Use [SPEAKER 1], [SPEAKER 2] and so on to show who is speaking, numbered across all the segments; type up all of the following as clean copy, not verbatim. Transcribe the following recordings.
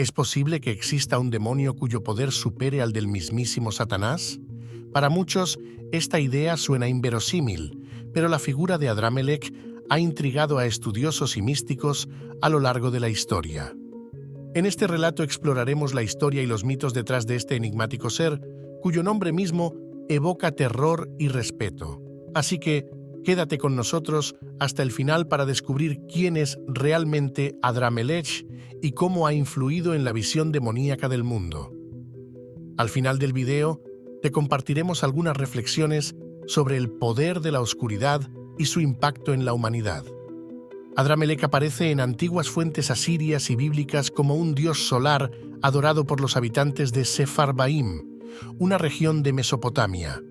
[SPEAKER 1] ¿Es posible que exista un demonio cuyo poder supere al del mismísimo Satanás? Para muchos, esta idea suena inverosímil, pero la figura de Adramelech ha intrigado a estudiosos y místicos a lo largo de la historia. En este relato exploraremos la historia y los mitos detrás de este enigmático ser, cuyo nombre mismo evoca terror y respeto. Así que, quédate con nosotros hasta el final para descubrir quién es realmente Adramelech y cómo ha influido en la visión demoníaca del mundo. Al final del video, te compartiremos algunas reflexiones sobre el poder de la oscuridad y su impacto en la humanidad. Adramelech aparece en antiguas fuentes asirias y bíblicas como un dios solar adorado por los habitantes de Sepharvaim, una región de Mesopotamia.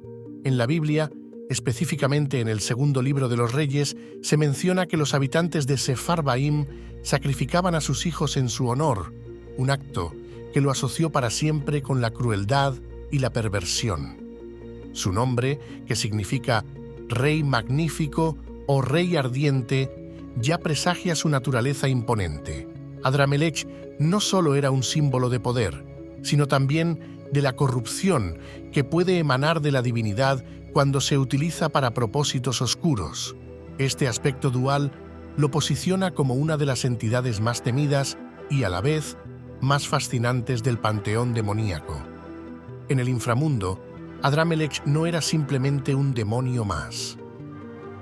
[SPEAKER 1] En la Biblia, específicamente en el segundo libro de los Reyes, se menciona que los habitantes de Sepharvaim sacrificaban a sus hijos en su honor, un acto que lo asoció para siempre con la crueldad y la perversión. Su nombre, que significa Rey Magnífico o Rey Ardiente, ya presagia su naturaleza imponente. Adramelech no solo era un símbolo de poder, sino también de la corrupción que puede emanar de la divinidad cuando se utiliza para propósitos oscuros. Este aspecto dual lo posiciona como una de las entidades más temidas y, a la vez, más fascinantes del panteón demoníaco. En el inframundo, Adramelech no era simplemente un demonio más.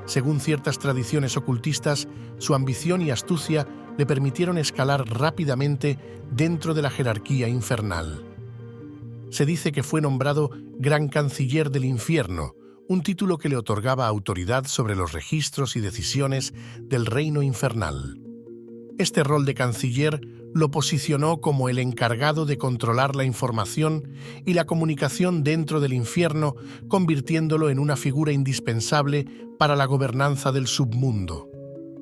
[SPEAKER 1] Según ciertas tradiciones ocultistas, su ambición y astucia le permitieron escalar rápidamente dentro de la jerarquía infernal. Se dice que fue nombrado Gran Canciller del Infierno, un título que le otorgaba autoridad sobre los registros y decisiones del reino infernal. Este rol de canciller lo posicionó como el encargado de controlar la información y la comunicación dentro del infierno, convirtiéndolo en una figura indispensable para la gobernanza del submundo.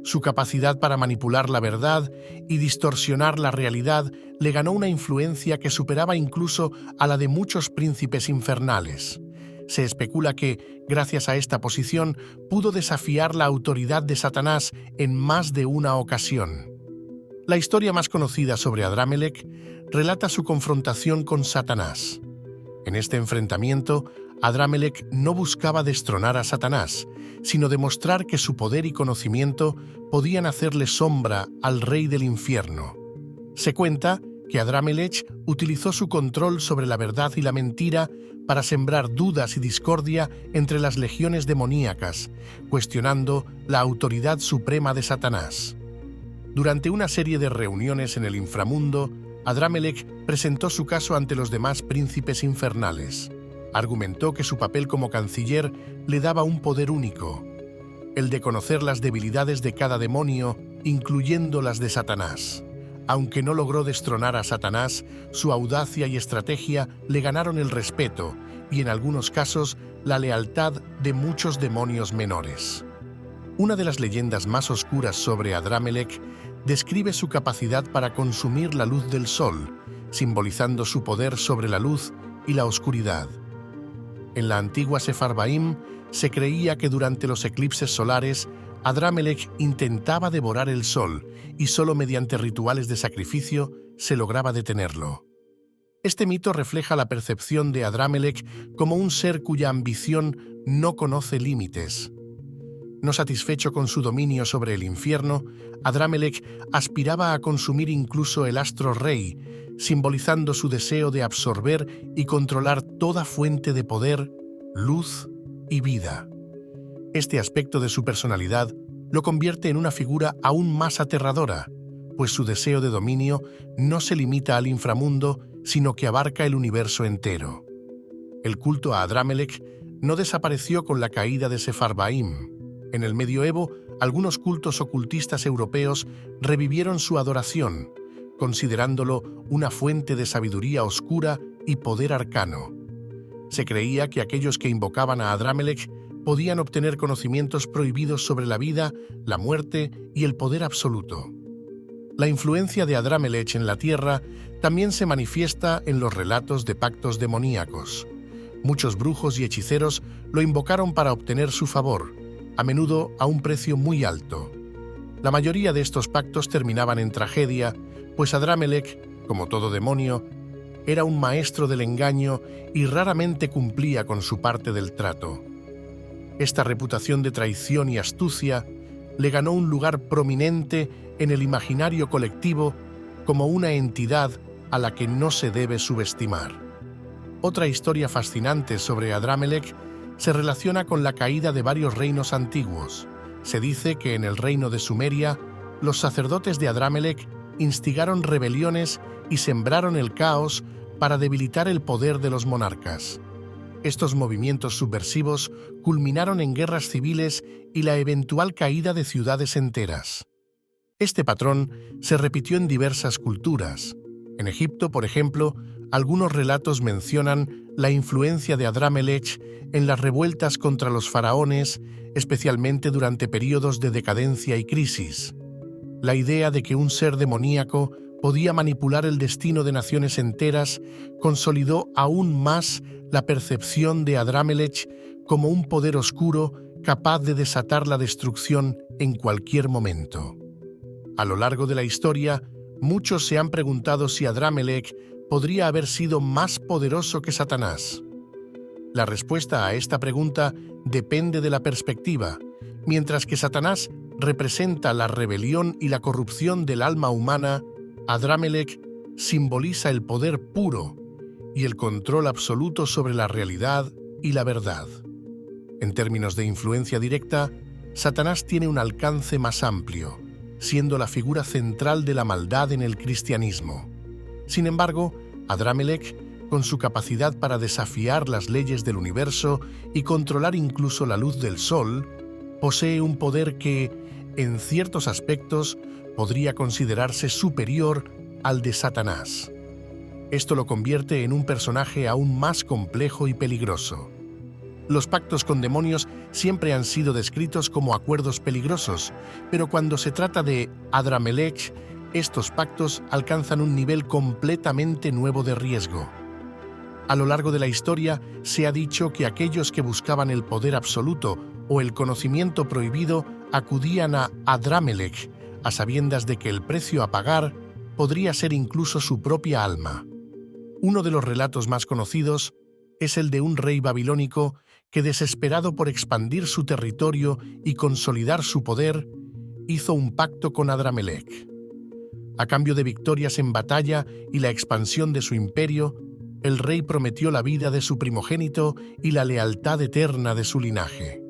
[SPEAKER 1] Su capacidad para manipular la verdad y distorsionar la realidad le ganó una influencia que superaba incluso a la de muchos príncipes infernales. Se especula que, gracias a esta posición, pudo desafiar la autoridad de Satanás en más de una ocasión. La historia más conocida sobre Adramelech relata su confrontación con Satanás. En este enfrentamiento, Adramelech no buscaba destronar a Satanás, sino demostrar que su poder y conocimiento podían hacerle sombra al rey del infierno. Se cuenta que Adramelech utilizó su control sobre la verdad y la mentira para sembrar dudas y discordia entre las legiones demoníacas, cuestionando la autoridad suprema de Satanás. Durante una serie de reuniones en el inframundo, Adramelech presentó su caso ante los demás príncipes infernales. Argumentó que su papel como canciller le daba un poder único, el de conocer las debilidades de cada demonio, incluyendo las de Satanás. Aunque no logró destronar a Satanás, su audacia y estrategia le ganaron el respeto y, en algunos casos, la lealtad de muchos demonios menores. Una de las leyendas más oscuras sobre Adramelech describe su capacidad para consumir la luz del sol, simbolizando su poder sobre la luz y la oscuridad. En la antigua Sepharvaim se creía que durante los eclipses solares Adramelech intentaba devorar el sol y solo mediante rituales de sacrificio se lograba detenerlo. Este mito refleja la percepción de Adramelech como un ser cuya ambición no conoce límites. No satisfecho con su dominio sobre el infierno, Adramelech aspiraba a consumir incluso el astro rey, simbolizando su deseo de absorber y controlar toda fuente de poder, luz y vida. Este aspecto de su personalidad lo convierte en una figura aún más aterradora, pues su deseo de dominio no se limita al inframundo, sino que abarca el universo entero. El culto a Adramelech no desapareció con la caída de Sepharvaim. En el medioevo, algunos cultos ocultistas europeos revivieron su adoración, considerándolo una fuente de sabiduría oscura y poder arcano. Se creía que aquellos que invocaban a Adramelech podían obtener conocimientos prohibidos sobre la vida, la muerte y el poder absoluto. La influencia de Adramelech en la Tierra también se manifiesta en los relatos de pactos demoníacos. Muchos brujos y hechiceros lo invocaron para obtener su favor, a menudo a un precio muy alto. La mayoría de estos pactos terminaban en tragedia, pues Adramelech Como todo demonio, era un maestro del engaño y raramente cumplía con su parte del trato. Esta reputación de traición y astucia le ganó un lugar prominente en el imaginario colectivo como una entidad a la que no se debe subestimar. Otra historia fascinante sobre Adramelech se relaciona con la caída de varios reinos antiguos. Se dice que en el reino de Sumeria, los sacerdotes de Adramelech instigaron rebeliones y sembraron el caos para debilitar el poder de los monarcas. Estos movimientos subversivos culminaron en guerras civiles y la eventual caída de ciudades enteras. Este patrón se repitió en diversas culturas. En Egipto, por ejemplo, algunos relatos mencionan la influencia de Adramelech en las revueltas contra los faraones, especialmente durante períodos de decadencia y crisis. La idea de que un ser demoníaco podía manipular el destino de naciones enteras consolidó aún más la percepción de Adramelech como un poder oscuro capaz de desatar la destrucción en cualquier momento. A lo largo de la historia, muchos se han preguntado si Adramelech podría haber sido más poderoso que Satanás. La respuesta a esta pregunta depende de la perspectiva. Mientras que Satanás representa la rebelión y la corrupción del alma humana, Adramelech simboliza el poder puro y el control absoluto sobre la realidad y la verdad. En términos de influencia directa, Satanás tiene un alcance más amplio, siendo la figura central de la maldad en el cristianismo. Sin embargo, Adramelech, con su capacidad para desafiar las leyes del universo y controlar incluso la luz del sol, posee un poder que, en ciertos aspectos, podría considerarse superior al de Satanás. Esto lo convierte en un personaje aún más complejo y peligroso. Los pactos con demonios siempre han sido descritos como acuerdos peligrosos, pero cuando se trata de Adramelech, estos pactos alcanzan un nivel completamente nuevo de riesgo. A lo largo de la historia se ha dicho que aquellos que buscaban el poder absoluto o el conocimiento prohibido acudían a Adramelech, a sabiendas de que el precio a pagar podría ser incluso su propia alma. Uno de los relatos más conocidos es el de un rey babilónico que, desesperado por expandir su territorio y consolidar su poder, hizo un pacto con Adramelech. A cambio de victorias en batalla y la expansión de su imperio, el rey prometió la vida de su primogénito y la lealtad eterna de su linaje.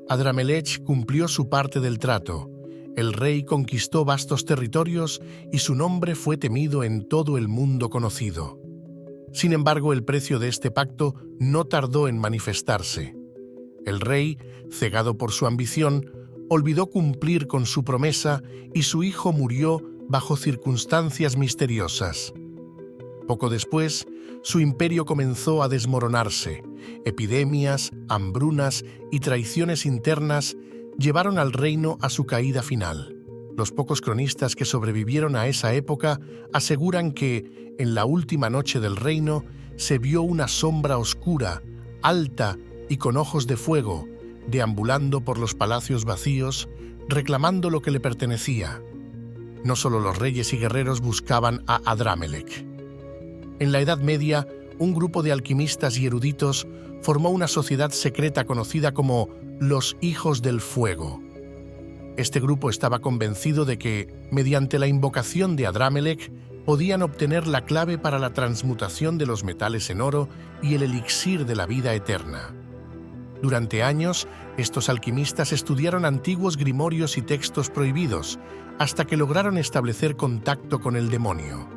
[SPEAKER 1] Adramelech cumplió su parte del trato. El rey conquistó vastos territorios y su nombre fue temido en todo el mundo conocido. Sin embargo, el precio de este pacto no tardó en manifestarse. El rey, cegado por su ambición, olvidó cumplir con su promesa y su hijo murió bajo circunstancias misteriosas. Poco después, su imperio comenzó a desmoronarse. Epidemias, hambrunas y traiciones internas llevaron al reino a su caída final. Los pocos cronistas que sobrevivieron a esa época aseguran que, en la última noche del reino, se vio una sombra oscura, alta y con ojos de fuego, deambulando por los palacios vacíos, reclamando lo que le pertenecía. No solo los reyes y guerreros buscaban a Adramelech. En la Edad Media, un grupo de alquimistas y eruditos formó una sociedad secreta conocida como los Hijos del Fuego. Este grupo estaba convencido de que, mediante la invocación de Adramelech, podían obtener la clave para la transmutación de los metales en oro y el elixir de la vida eterna. Durante años, estos alquimistas estudiaron antiguos grimorios y textos prohibidos, hasta que lograron establecer contacto con el demonio.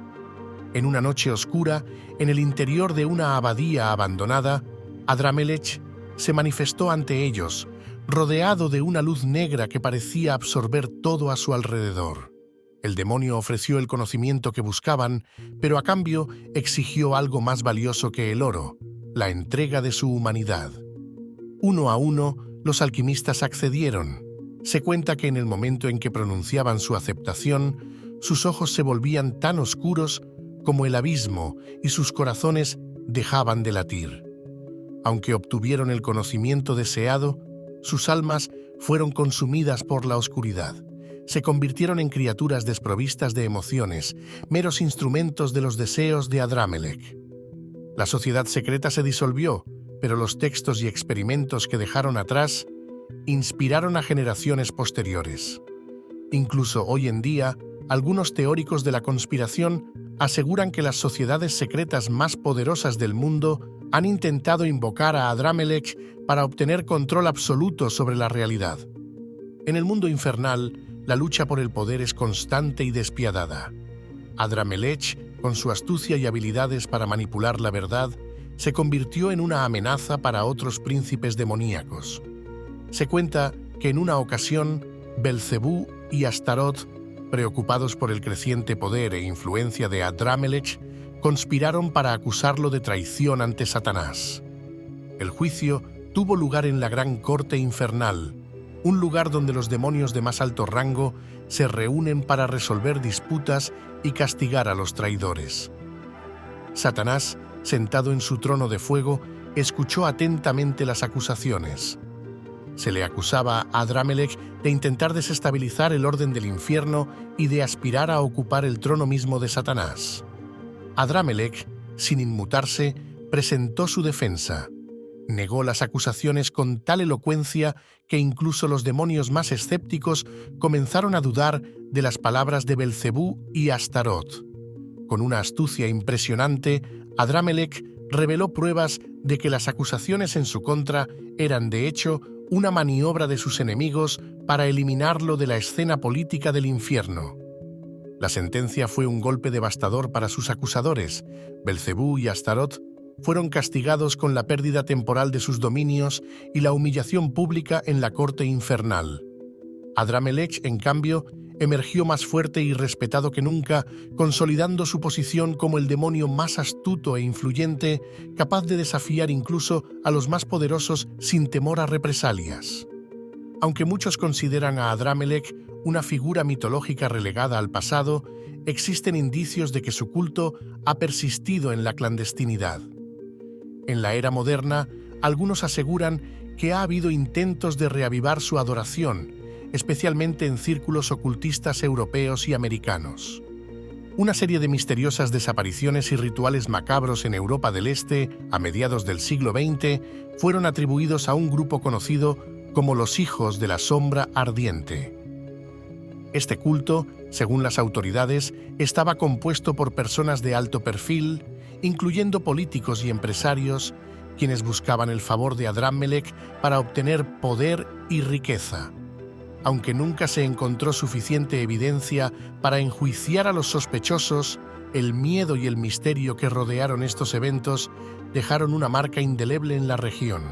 [SPEAKER 1] En una noche oscura, en el interior de una abadía abandonada, Adramelech se manifestó ante ellos, rodeado de una luz negra que parecía absorber todo a su alrededor. El demonio ofreció el conocimiento que buscaban, pero a cambio exigió algo más valioso que el oro, la entrega de su humanidad. Uno a uno, los alquimistas accedieron. Se cuenta que en el momento en que pronunciaban su aceptación, sus ojos se volvían tan oscuros como el abismo y sus corazones dejaban de latir. Aunque obtuvieron el conocimiento deseado, sus almas fueron consumidas por la oscuridad. se convirtieron en criaturas desprovistas de emociones, meros instrumentos de los deseos de Adramelech. La sociedad secreta se disolvió, pero los textos y experimentos que dejaron atrás inspiraron a generaciones posteriores. Incluso hoy en día, algunos teóricos de la conspiración aseguran que las sociedades secretas más poderosas del mundo han intentado invocar a Adramelech para obtener control absoluto sobre la realidad. En el mundo infernal, la lucha por el poder es constante y despiadada. Adramelech, con su astucia y habilidades para manipular la verdad, se convirtió en una amenaza para otros príncipes demoníacos. Se cuenta que en una ocasión, Belcebú y Astaroth, preocupados por el creciente poder e influencia de Adramelech, conspiraron para acusarlo de traición ante Satanás. El juicio tuvo lugar en la Gran Corte Infernal, un lugar donde los demonios de más alto rango se reúnen para resolver disputas y castigar a los traidores. Satanás, sentado en su trono de fuego, escuchó atentamente las acusaciones. Se le acusaba a Adramelech de intentar desestabilizar el orden del infierno y de aspirar a ocupar el trono mismo de Satanás. Adramelech, sin inmutarse, presentó su defensa. Negó las acusaciones con tal elocuencia que incluso los demonios más escépticos comenzaron a dudar de las palabras de Belcebú y Astaroth. Con una astucia impresionante, Adramelech reveló pruebas de que las acusaciones en su contra eran, de hecho, una maniobra de sus enemigos para eliminarlo de la escena política del infierno. La sentencia fue un golpe devastador para sus acusadores. Belcebú y Astaroth fueron castigados con la pérdida temporal de sus dominios y la humillación pública en la corte infernal. Adramelech, en cambio, emergió más fuerte y respetado que nunca, consolidando su posición como el demonio más astuto e influyente, capaz de desafiar incluso a los más poderosos sin temor a represalias. Aunque muchos consideran a Adramelech una figura mitológica relegada al pasado, existen indicios de que su culto ha persistido en la clandestinidad. En la era moderna, algunos aseguran que ha habido intentos de reavivar su adoración, especialmente en círculos ocultistas europeos y americanos. Una serie de misteriosas desapariciones y rituales macabros en Europa del Este, a mediados del siglo XX, fueron atribuidos a un grupo conocido como los Hijos de la Sombra Ardiente. Este culto, según las autoridades, estaba compuesto por personas de alto perfil, incluyendo políticos y empresarios, quienes buscaban el favor de Adramelech para obtener poder y riqueza. Aunque nunca se encontró suficiente evidencia para enjuiciar a los sospechosos, el miedo y el misterio que rodearon estos eventos dejaron una marca indeleble en la región.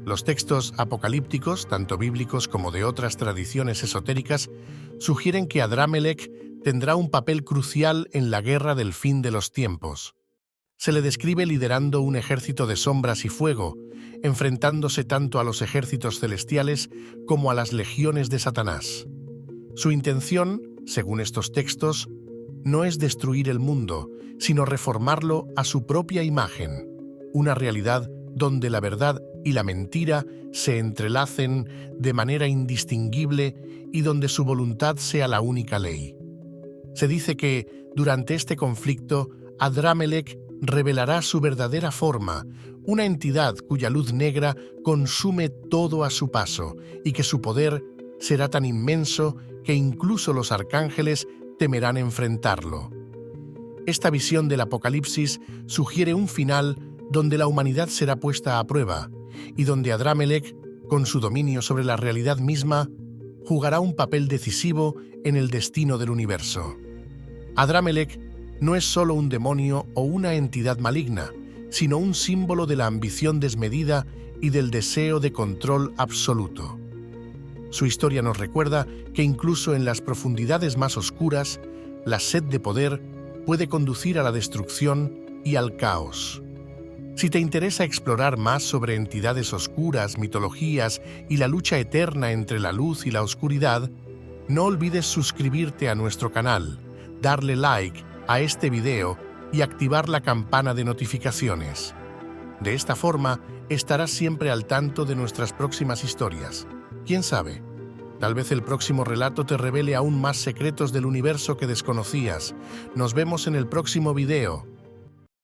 [SPEAKER 1] Los textos apocalípticos, tanto bíblicos como de otras tradiciones esotéricas, sugieren que Adramelech tendrá un papel crucial en la guerra del fin de los tiempos. Se le describe liderando un ejército de sombras y fuego, enfrentándose tanto a los ejércitos celestiales como a las legiones de Satanás. Su intención, según estos textos, no es destruir el mundo, sino reformarlo a su propia imagen, una realidad donde la verdad y la mentira se entrelacen de manera indistinguible y donde su voluntad sea la única ley. Se dice que, durante este conflicto, Adramelech revelará su verdadera forma, una entidad cuya luz negra consume todo a su paso y que su poder será tan inmenso que incluso los arcángeles temerán enfrentarlo. Esta visión del Apocalipsis sugiere un final donde la humanidad será puesta a prueba y donde Adramelech, con su dominio sobre la realidad misma, jugará un papel decisivo en el destino del universo. Adramelech no es solo un demonio o una entidad maligna, sino un símbolo de la ambición desmedida y del deseo de control absoluto. Su historia nos recuerda que incluso en las profundidades más oscuras, la sed de poder puede conducir a la destrucción y al caos. Si te interesa explorar más sobre entidades oscuras, mitologías y la lucha eterna entre la luz y la oscuridad, no olvides suscribirte a nuestro canal, darle like a este video y activar la campana de notificaciones. De esta forma, estarás siempre al tanto de nuestras próximas historias. ¿Quién sabe? Tal vez el próximo relato te revele aún más secretos del universo que desconocías. Nos vemos en el próximo video.